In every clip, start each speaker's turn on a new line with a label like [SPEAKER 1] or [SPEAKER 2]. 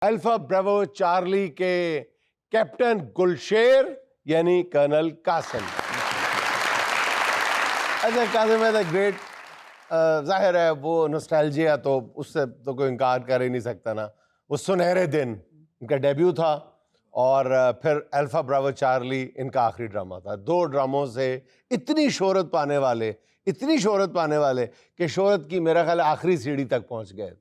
[SPEAKER 1] Alpha Bravo Charlie के captain Gulsher यानी colonel Qasim. अच्छा, कासिम है ग्रेट। जाहिर है वो नॉस्टैल्जिया तो उससे तो कोई इनकार कर ही नहीं सकता ना। वो सुनहरे दिन इनका डेब्यू था और फिर अल्फा ब्रावो चार्ली इनका आखिरी ड्रामा था। 2 ड्रामों से इतनी शोहरत पाने वाले कि शोहरत की मेरा ख्याल आखिरी सीढ़ी तक पहुंच गए।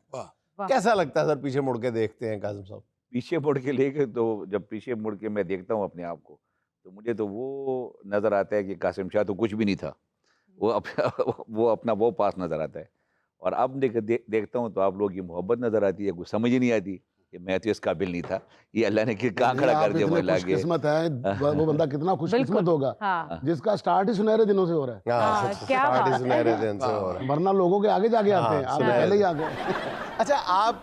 [SPEAKER 1] कैसा लगता है सर पीछे मुड़ के देखते हैं कासिम साहब?
[SPEAKER 2] पीछे मुड़ के लेके तो जब पीछे मुड़ के मैं देखता हूँ अपने आप को, तो मुझे तो वो नज़र आता है कि कासिम शाह तो कुछ भी नहीं था। वो अपना वो पास नज़र आता है। और अब देखता हूँ तो आप लोगों की मोहब्बत नज़र आती है। कुछ समझ ही नहीं आती कि मैं तो इस काबिल नहीं था, ये अल्लाह ने कहाँ खड़ा कर दिया मुझे लाके।
[SPEAKER 3] खुशकिस्मत है वो बंदा, कितना खुशकिस्मत होगा जिसका स्टार्ट ही सुनहरे दिनों से हो रहा है।
[SPEAKER 1] स्टार्ट सुनहरे दिन से हो रहा है,
[SPEAKER 3] वरना लोगों के आगे जाके आते हैं, आप पहले ही आ गए।
[SPEAKER 1] अच्छा, आप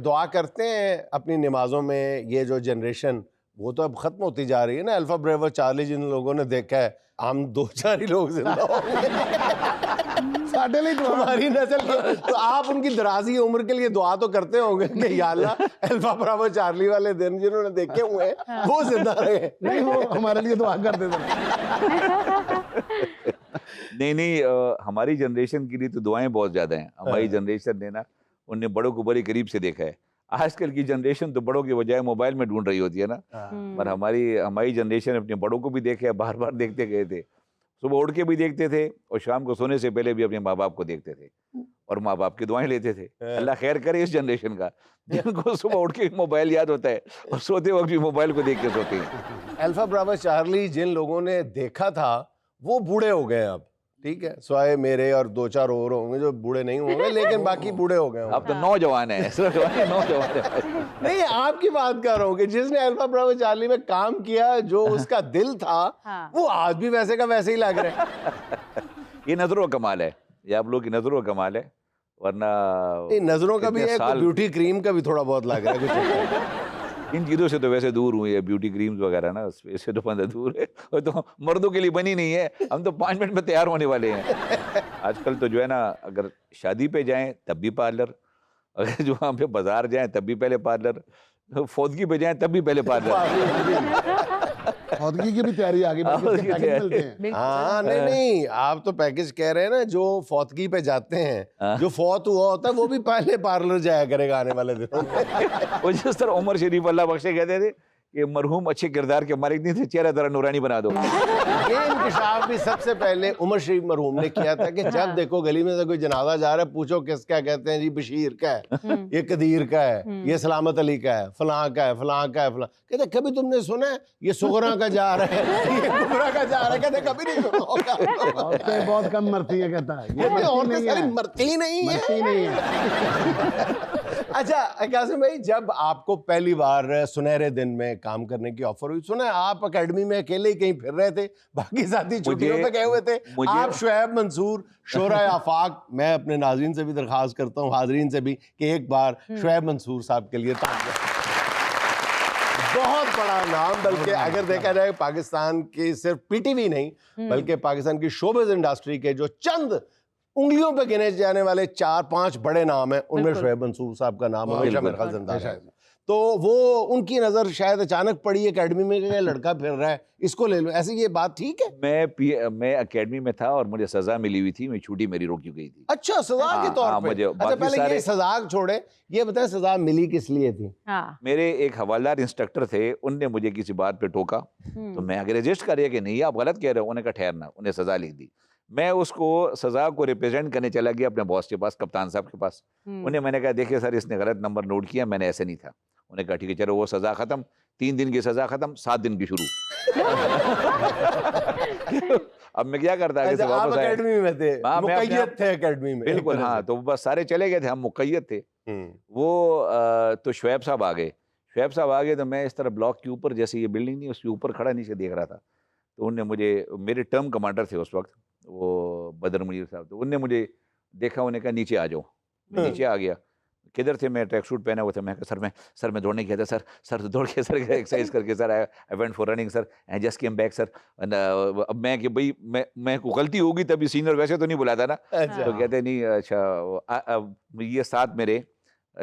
[SPEAKER 1] दुआ करते हैं अपनी नमाजों में? ये जो जनरेशन वो तो अब खत्म होती जा रही है ना। अल्फा ब्रावो चार्ली जिन लोगों ने देखा है, हम 2-4 ही लोग जिंदा होंगे हमारी नस्ल के, तो आप उनकी दराजी उम्र के लिए दुआ तो करते होंगे कि या अल्लाह अल्फा ब्रावो चार्ली वाले दिन जिन्होंने देखे हुए हैं वो जिंदा रहे।
[SPEAKER 3] नहीं, वो हमारे लिए दुआ करते थे।
[SPEAKER 2] नहीं, हमारी जनरेशन के लिए तो दुआएं बहुत ज़्यादा हैं। हमारी जनरेशन ने ना, उनने बड़ों को बड़े करीब से देखा है। आजकल की जनरेशन तो बड़ों के बजाय मोबाइल में ढूंढ रही होती है ना। पर हमारी जनरेशन अपने बड़ों को भी देखे, बार बार देखते गए थे। सुबह उठ के भी देखते थे और शाम को सोने से पहले भी अपने माँ बाप को देखते थे और माँ बाप की दुआएं लेते थे। अल्लाह खैर करे इस जनरेशन का, जिनको सुबह उठ के मोबाइल याद होता है और सोते वक्त भी मोबाइल को देख के सोते हैं।
[SPEAKER 1] अल्फा ब्रावो चार्ली जिन लोगों ने देखा था वो बूढ़े हो गए अब, ठीक है, स्वाए मेरे और 2-4 और होंगे जो बूढ़े नहीं होंगे, लेकिन बाकी बूढ़े हो गए।
[SPEAKER 2] अब तो नौजवान है, नौजवान है।
[SPEAKER 1] नहीं, आपकी बात कर रहा हूँ कि जिसने अल्फा ब्रावो चार्ली में काम किया, जो उसका दिल था, वो आज भी वैसे का वैसे ही लग रहा है।
[SPEAKER 2] ये नजरों का कमाल है, ये आप लोग की नजरों का कमाल है। वरना
[SPEAKER 1] नजरों का भी है, ब्यूटी क्रीम का भी थोड़ा बहुत लग रहा है कुछ।
[SPEAKER 2] इन चीज़ों से तो वैसे दूर हुई है, ब्यूटी क्रीम्स वगैरह ना, इससे तो बंदा दूर है। और तो मर्दों के लिए बनी नहीं है, हम तो 5 मिनट में तैयार होने वाले हैं। आजकल तो जो है ना, अगर शादी पे जाएं तब भी पार्लर, अगर जो वहाँ पे बाजार जाएं तब भी पहले पार्लर, फौदगी पे जाएं तब भी पहले पार्लर।
[SPEAKER 3] फौदगी की भी तैयारी आ गई, मिलते हैं।
[SPEAKER 1] हाँ, नहीं, आप तो पैकेज कह रहे हैं ना। जो फौतगी पे जाते हैं, जो फौत हुआ होता है, वो भी पहले पार्लर जाया करेगा आने वाले दिनों में।
[SPEAKER 2] वो जिस तरह उमर शरीफ अल्लाह बख्शे कहते थे कि मरहूम अच्छे किरदार के मालिक नहीं थे, चेहरा जरा नूरानी बना दो।
[SPEAKER 1] ये इंकशाफ भी सबसे पहले उमर शरीफ मरहूम ने किया था कि जब देखो गली में से कोई जनाजा जा रहा है, पूछो किसका, कहते हैं जी बशीर का है, ये कदीर का है, ये सलामत अली का है, फलां का है, फलां का है, फलां। कहते कभी तुमने सुना है ये सुगरा का जा रहा है, ये कुबरा का जा रहा है? कहते कभी नहीं सुना होगा।
[SPEAKER 3] औरतें बहुत कम मरती है, कहता है।
[SPEAKER 1] ये औरतें सारी मरती नहीं है। अच्छा कासिम भाई, जब आपको पहली बार सुनहरे दिन में काम करने की ऑफर हुई, सुना है आप एकेडमी में अकेले ही कहीं फिर रहे थे, बाकी साथी छुट्टियों पे गए हुए थे, आप शुएब मंसूर शोरा आफाक, मैं अपने नाज़रीन से भी दरख्वास्त करता हूँ, हाजरीन से भी, कि एक बार शुएब मंसूर साहब के लिए तालियां। बहुत बड़ा नाम, बल्कि अगर देखा जाए पाकिस्तान की सिर्फ पीटीवी नहीं बल्कि पाकिस्तान की शोबिज़ इंडस्ट्री के जो चंद उंगलियों पे गिने जाने वाले 4-5 बड़े नाम हैं, उनमें शुएब मंसूर साहब का नाम हमेशा मेरे ख्याल जिंदा है। तो वो उनकी नज़र शायद अचानक पड़ी एकेडमी में कि लड़का फिर रहा है, इसको ले लो, ऐसी ये बात ठीक है?
[SPEAKER 2] मैं एकेडमी में था और मुझे सजा मिली हुई थी, मेरी छुट्टी मेरी रोकी गई थी।
[SPEAKER 1] अच्छा, सजा के तौर पे? अच्छा, पहले ये सजा छोड़े, ये बताएं सजा मिली किस लिए थी?
[SPEAKER 2] मेरे एक हवालदार इंस्ट्रक्टर थे, उनने मुझे किसी बात पे टोका, तो मैं आगे रजिस्ट कर रहा कि नहीं आप गलत कह रहे हो, उन्होंने कहा ठहरना, उन्हें सजा लिख दी। मैं उसको सजा को रिप्रेजेंट करने चला गया अपने बॉस के पास, कप्तान साहब के पास। उन्हें मैंने कहा देखिए सर, इसने गलत नंबर नोट किया, मैंने ऐसे नहीं था। उन्हें कहा ठीक है चलो, वो सजा खत्म, 3 दिन की सजा खत्म, 7 दिन की शुरू। अब मैं क्या करता है?
[SPEAKER 1] आप एकेडमी में थे, मुक़य्यद थे एकेडमी में?
[SPEAKER 2] बिल्कुल, हाँ, तो बस सारे चले गए थे, हम मुक़य्यद थे। वो तो शुएब साहब आ गए। शुएब साहब आ गए तो मैं इस तरह ब्लॉक के ऊपर, जैसे ये बिल्डिंग नहीं उसके ऊपर खड़ा नीचे देख रहा था, तो उनने मुझे, मेरे टर्म कमांडर थे उस वक्त, वो बदर मुनीर साहब, तो उनने मुझे देखा, उन्हें कहा नीचे आ जाओ। मैं नीचे आ गया। किधर थे? मैं ट्रैक सूट पहना हुआ था। मैं कहा सर मैं दौड़ने गया था सर दौड़ के सर एक्सरसाइज करके sir I went for running sir, I just came back sir. अब मैं कि भाई मैं को गलती होगी तभी सीनियर वैसे तो नहीं बुलाता ना। तो कहते नहीं, अच्छा ये साथ मेरे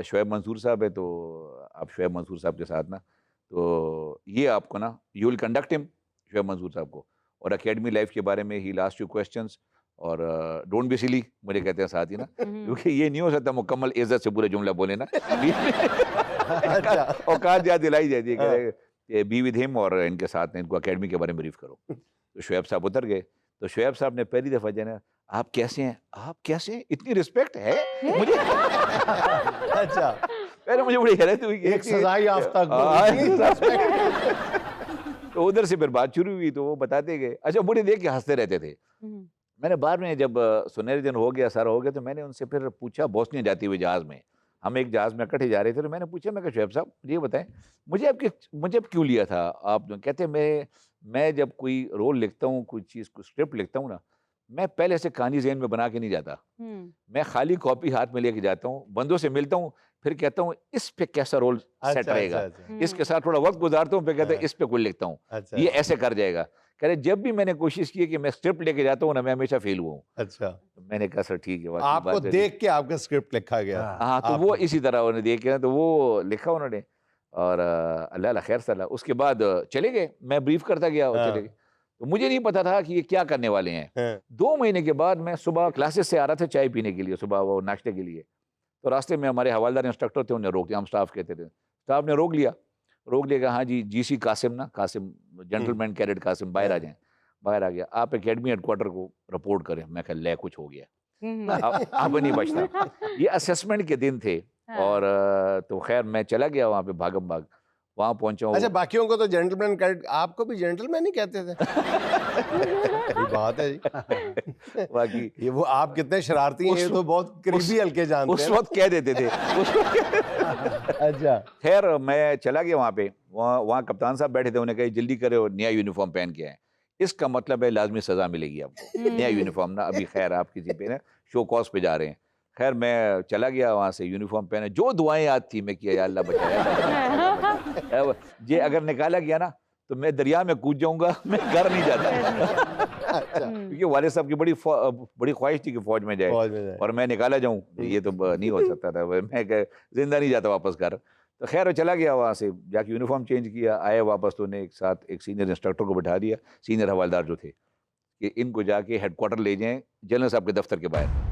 [SPEAKER 2] शोएब मंसूर साहब है, तो आप शोएब मंसूर साहब के साथ ना, तो ये आपको ना, you will conduct him, Shoaib Mansoor साहब को, और एकेडमी लाइफ के बारे में ही लास्ट यू क्वेश्चंस, और डोंट बी सिली मुझे कहते हैं साथ ही ना, क्योंकि ये नहीं हो सकता मुकम्मल इज्जत से पूरे जुमला बोले ना। औकात याद दिलाई जाती है, बी विद हिम, और इनके साथ इनको एकेडमी के बारे में ब्रीफ करो। तो शोएब साहब उतर गए, तो शोएब साहब ने पहली दफ़ा जो है, आप कैसे हैं, आप कैसे हैं, इतनी रिस्पेक्ट है मुझे।
[SPEAKER 1] अच्छा,
[SPEAKER 2] पहले मुझे बड़ी हैरत हुई कि
[SPEAKER 1] एक सजा याफ्ता
[SPEAKER 2] तो उधर से फिर बात शुरू हुई, तो वो बताते गए। अच्छा, मुझे देख के हंसते रहते थे। मैंने बाद में जब सुनहरे दिन हो गया, सारा हो गया, तो मैंने उनसे फिर पूछा, बोस्निया जाते हुए जहाज़ में, हम एक जहाज़ में इकट्ठे जा रहे थे, तो मैंने पूछा, मैं कहा शोएब साहब ये बताएं, मुझे अब क्यों लिया था आप? कहते मैं जब कोई रोल लिखता हूँ, कोई चीज़ को स्क्रिप्ट लिखता हूँ ना, मैं पहले से कहानी ज़हन में बना के नहीं जाता, मैं खाली कॉपी हाथ में लेके जाता हूँ, बंदों से मिलता हूँ, फिर कहता हूँ इस पे कैसा रोल सेट रहेगा, इसके साथ थोड़ा वक्त गुजारता हूँ, फिर कहता हूँ इस पे कोई लिखता हूँ, ये ऐसे कर जाएगा। कह रहे जब भी मैंने कोशिश की है कि मैं स्क्रिप्ट लेके जाता हूँ ना, मैं हमेशा फेल हुआ हूँ।
[SPEAKER 1] अच्छा,
[SPEAKER 2] तो मैंने कहा सर ठीक है,
[SPEAKER 1] आपको देख के आपका स्क्रिप्ट लिखा गया।
[SPEAKER 2] हाँ, तो वो इसी तरह उन्होंने देख के ना, तो वो लिखा उन्होंने, और अल्लाह खैर सला। उसके बाद चले गए, मैं ब्रीफ करता गया, चले गए। तो मुझे नहीं पता था कि ये क्या करने वाले हैं। 2 महीने के बाद मैं सुबह क्लासेस से आ रहा था चाय पीने के लिए, सुबह वो नाश्ते के लिए, तो रास्ते में हमारे हवालदार इंस्ट्रक्टर थे, उन्हें रोक दिया, हम स्टाफ कहते थे, स्टाफ ने रोक लिया कि हाँ जी, जीसी कासिम ना, कासिम जेंटलमैन कैडेट कासिम बाहर आ जाएं। बाहर आ गया, आप एकेडमी हेडक्वार्टर को रिपोर्ट करें। मैं कहा ले कुछ हो गया, अब नहीं बचता। ये असेसमेंट के दिन थे, और तो खैर मैं चला गया वहाँ पे, भागम भाग वहाँ पहुंचा।
[SPEAKER 1] अच्छा, बाकियों को तो जेंटलमैन कैडेट, आपको भी जेंटलमैन ही कहते थे। ये बात है जी।
[SPEAKER 2] बाकी
[SPEAKER 1] ये वो आप कितने शरारती हैं, ये तो बहुत करीबी हल्के जानते हैं।
[SPEAKER 2] उस वक्त कह देते थे।
[SPEAKER 1] अच्छा,
[SPEAKER 2] खैर मैं चला गया वहाँ पे, वहाँ कप्तान साहब बैठे थे, उन्हें कहा जल्दी करो, नया यूनिफॉर्म पहन के आए, इसका मतलब है लाजमी सजा मिलेगी आपको, नया यूनिफॉर्म ना, अभी खैर आप किसी पे ना शो कॉज पे जा रहे हैं। खैर मैं चला गया वहाँ से, यूनिफॉर्म पहने, जो दुआएं याद थी मैं किया, या अल्लाह बचाया। ये अगर निकाला गया ना, तो मैं दरिया में कूद जाऊंगा, मैं घर नहीं जाता। क्योंकि वाले साहब की बड़ी ख्वाहिश थी कि फौज में जाए, और मैं निकाला जाऊं, ये तो नहीं हो सकता था, मैं जिंदा नहीं जाता वापस घर। तो खैर चला गया वहाँ से, जाके यूनिफॉर्म चेंज किया, आया वापस, तो उन्हें एक साथ एक सीनियर इंस्ट्रक्टर को बैठा दिया, सीनियर हवालदार जो थे, कि इनको जाके हेडक्वार्टर ले जाएं, जनरल साहब के दफ्तर के बाहर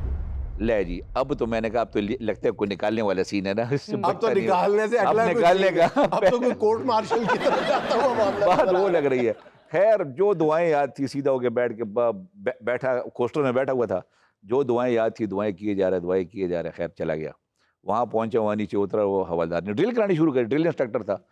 [SPEAKER 2] ले जी। अब तो मैंने कहा अब तो लगता है कोई निकालने वाला सीन है ना,
[SPEAKER 1] अब तो निकालने से अगला
[SPEAKER 2] निकालने का,
[SPEAKER 1] अब तो कोई कोर्ट मार्शल की तरफ जाता हुआ मामला
[SPEAKER 2] बात वो लग रही है। खैर जो दुआएं याद थी, सीधा होके बैठा कोस्टर में बैठा हुआ था, जो दुआएं याद थी, दुआएं किए जा रहे। खैर चला गया, वहाँ पहुंचा, वहाँ नीचे उतरा, वो हवलदार ने ड्रिल करानी शुरू कर, ड्रिल इंस्ट्रक्टर था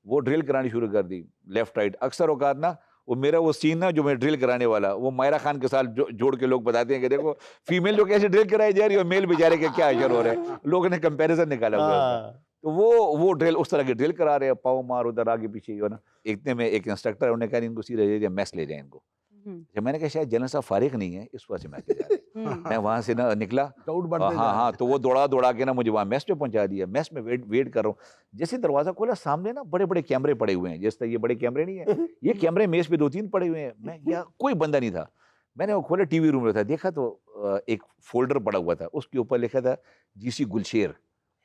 [SPEAKER 2] वो, ड्रिल करानी शुरू कर दी, लेफ्ट राइट। अक्सर औकात ना वो मेरा वो सीन ना, जो मैं ड्रिल कराने वाला, वो मायरा खान के साथ जोड़ के लोग बताते हैं कि देखो फीमेल जो कैसे ड्रिल कराई जा रही है, और मेल बेचारे के क्या असर हो रहा है, लोगों ने कंपैरिजन निकाला हुआ है। तो वो ड्रिल उस तरह की ड्रिल करा रहे हैं, पाँव मार उधर आगे पीछे, हो ना। इतने में एक इंस्ट्रक्टर, उन्होंने कहा इनको सीधे मैस ले जाए इनको। जब मैंने कहा शायद जनरल साहब फारिग नहीं है, इस वजह से मैं जा रहा मैं वहाँ से ना निकला, हाँ, तो वो दौड़ा के ना मुझे वहाँ मेस पे पहुँचा दिया। मेस में वेट कर रहा हूँ, जैसे दरवाज़ा खोला, सामने ना बड़े बड़े कैमरे पड़े हुए हैं, जैसे ये बड़े कैमरे नहीं है, ये कैमरे मेज पे 2-3 पड़े हुए हैं। मैं या कोई बंदा नहीं था, मैंने वो खोला, टीवी रूम में था, देखा तो एक फोल्डर पड़ा हुआ था, उसके ऊपर लिखा था जीसी गुलशेर।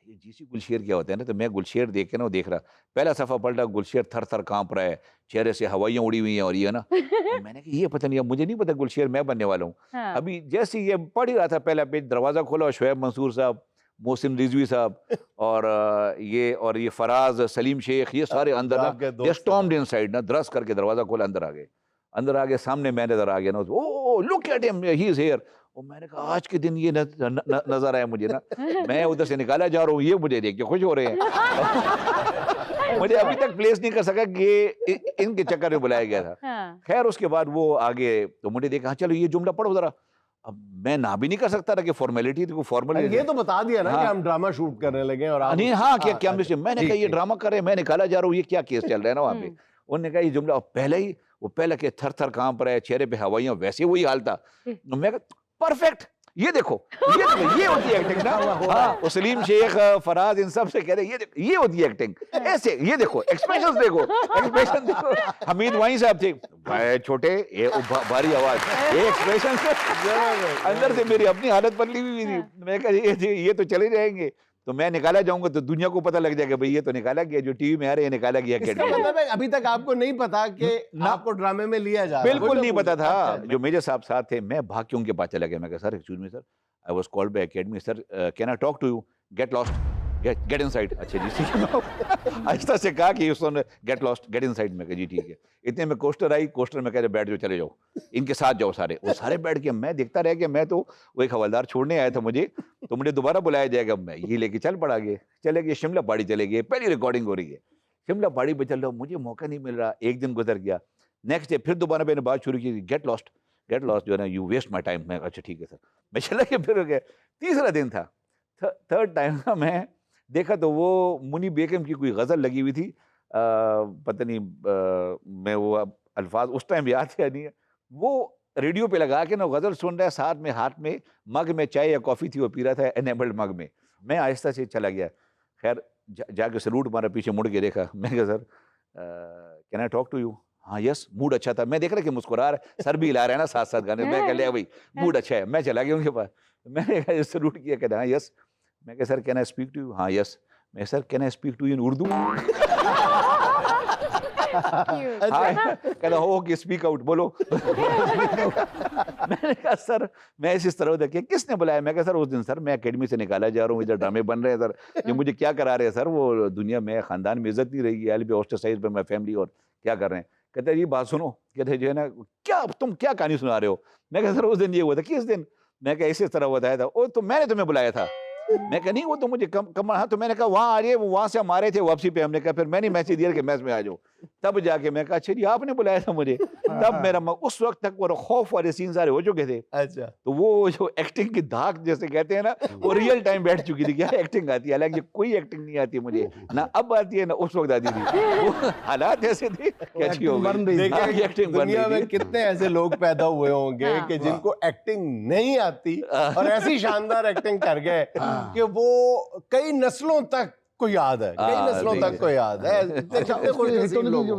[SPEAKER 2] ये जीसी गुलशेर क्या होता है ना, तो मैं गुलशेर देख के ना वो देख रहा, पहला सफ़ा पलटा, गुलशेर थर थर काँप रहा है, चेहरे से हवाइयाँ उड़ी हुई हैं, और ये ना तो मैंने कहा ये पता नहीं, अब मुझे नहीं पता गुलशेर मैं बनने वाला हूँ। हाँ। अभी जैसे ये पढ़ ही रहा था पहला पेज, दरवाज़ा खोला, और शोएब मंसूर साहब, मोहसिन रिजवी साहब, और ये फराज, सलीम शेख, ये सारे अंदर ना स्टॉर्म्ड इनसाइड ना, दरस करके दरवाज़ा खोला, अंदर आ गए, सामने मैं नजर आ गया ना, oh look at him, he is here. और मैंने कहा आज के दिन ये नजर आया मुझे ना, मैं उधर से निकाला जा रहा हूँ, ये मुझे देख के खुश हो रहे हैं। मुझे अभी तक प्लेस नहीं कर सका कि ये इनके चक्कर में बुलाया गया था। खैर उसके बाद वो आगे, तो मुझे देखा चलो ये जुमला पढ़ो जरा। अब मैं ना भी नहीं कर सकता था कि फॉर्मेलिटी थी, फॉर्मल
[SPEAKER 1] ये तो बता दिया ना कि हम ड्रामा शूट करने लगे, और आप
[SPEAKER 2] नहीं, हाँ, क्या मैंने कहा ये ड्रामा कर रहे हैं, मैं निकाला जा रहा हूँ, ये क्या केस चल रहा है ना वहाँ पे। उन्होंने कहा ये जुमला पहले के थर थर कांप रहे, चेहरे पे हवाइयाँ, वैसे वही हाल था। मैं परफेक्ट, ये देखो, ये होती है एक्टिंग ना। हाँ, सलीम शेख, फराज, इन सब से कह रहे ये होती है एक्टिंग, ऐसे ये देखो, एक्सप्रेशन देखो। हमीद वाई साहब थे, भाई छोटे, ये भारी आवाज, ये एक्सप्रेशन अंदर से मेरी अपनी हालत बदली हुई थी। मैं कहा ये तो चले जाएंगे। तो मैं निकाला जाऊंगा तो दुनिया को पता लग जाएगा भाई ये तो निकाला गया, जो टीवी में आ रहे हैं निकाला गया
[SPEAKER 1] इसका
[SPEAKER 2] अकेडमी।
[SPEAKER 1] मतलब है अभी तक आपको नहीं पता कि आपको ड्रामे में लिया जा रहा है?
[SPEAKER 2] बिल्कुल नहीं पता था।
[SPEAKER 1] अच्छा।
[SPEAKER 2] जो मेजर साहब साथ थे, मैं भाग के उनके पास चला गया। मैं कहा sir excuse me sir, I was called by academy sir, can I talk to you, get lost, get inside. अच्छा जी ठीक है। आहिस्ता से कहा कि उसने गेट लॉस्ट, गेट इनसाइड। में कहा जी ठीक है। इतने में कोस्टर आई, कोस्टर में कह रहे बैठ जाओ, चले जाओ, इनके साथ जाओ सारे। वो सारे बैठ के, मैं देखता रह गया। मैं तो वो एक हवलदार छोड़ने आया था मुझे, तो मुझे दोबारा बुलाया जाएगा। मैं ये लेके चल पड़ा गए, चले गए शिमला पहाड़ी चले गए। पहली रिकॉर्डिंग हो रही है, शिमला पहाड़ी पे चल रहा हूँ, मुझे मौका नहीं मिल रहा। एक दिन गुजर गया, नेक्स्ट डे फिर दोबारा मैंने बात शुरू की, गेट लॉस्ट जो है ना, यू वेस्ट माई टाइम। मैं अच्छा ठीक है सर, मैं चला गया। फिर हो गया, तीसरा दिन था, थर्ड टाइम ना, मैं देखा तो वो मुनी बेगम की कोई गज़ल लगी हुई थी। पता नहीं मैं वो अल्फाज उस टाइम याद है नहीं है। वो रेडियो पे लगा के ना गज़ल सुन रहा है, साथ में हाथ में मग में चाय या कॉफ़ी थी, वो पी रहा था एनेबल्ड मग में। मैं आहिस्ता से चला गया। खैर जाके सलूट मारा, पीछे मुड़ के देखा। मैं कहा sir can I talk to you? हाँ यस। मूड अच्छा था, मैं देख रहा कि मुस्कुरा रहा है, सर भी हिला रहा है ना साथ साथ गाने। मैं कह लिया भाई मूड अच्छा है। मैं चला गया उनके पास, मैंने सलूट किया, कहना हाँ यस। मैं कहा sir can I speak to you? हाँ यस। मैं sir can I speak to you in Urdu? कहना हो कि स्पीक आउट, बोलो। मैंने कहा सर मैं इस तरह देखिए किसने बुलाया? मैं कहा सर उस दिन सर मैं एकेडमी से निकाला जा रहा हूँ, इधर ड्रामे बन रहे हैं सर, ये मुझे क्या करा रहे हैं सर, वो दुनिया में खानदान में इज्जत नहीं रहेगी, आई बी ऑस्ट्रेसाइज्ड बाय माय फैमिली, और क्या कर रहे हैं? कहते ये बात सुनो, कहते जो है ना क्या तुम क्या कहानी सुना रहे हो? मैं कहा सर उस दिन ये हुआ था। किस दिन? मैं कहा इसी तरह बताया था। ओ तो मैंने तुम्हें बुलाया था। मैं कहा नहीं वो तो मुझे कम हाँ, तो मैंने कहा वहाँ आ रही है, वो वहाँ से हम आ रहे थे वापसी पे। हमने कहा फिर मैंने मैसेज दिया कि मैच में आ जाओ। तब जाके मैं कहा अच्छा जी आपने बुलाया था मुझे। तब मेरा उस वक्त तक वो खौफ वाले सीन सारे हो चुके थे।
[SPEAKER 1] अच्छा,
[SPEAKER 2] तो वो जो एक्टिंग की धाक जैसे कहते हैं ना, वो रियल टाइम बैठ चुकी थी। क्या एक्टिंग आती है, हालांकि कोई एक्टिंग नहीं आती मुझे, ना अब आती है ना उस वक्त आती थी। वो हालात ऐसे थे कि अच्छी हो गई।
[SPEAKER 1] देखिए
[SPEAKER 2] एक्टिंग
[SPEAKER 1] दुनिया में कितने ऐसे लोग पैदा हुए होंगे कि जिनको एक्टिंग नहीं आती और ऐसी शानदार एक्टिंग कर गए कि वो कई नस्लों तक को याद है, कई नस्लों तक को याद है।
[SPEAKER 3] अच्छा,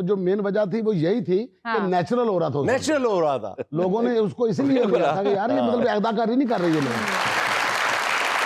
[SPEAKER 3] जो मेन वजह थी वो यही थी कि नेचुरल हो रहा था,
[SPEAKER 1] नेचुरल हो रहा था।
[SPEAKER 3] लोगों ने उसको इसीलिए लिया था कि यार ये मतलब अदाकारी नहीं कर रही है लोग।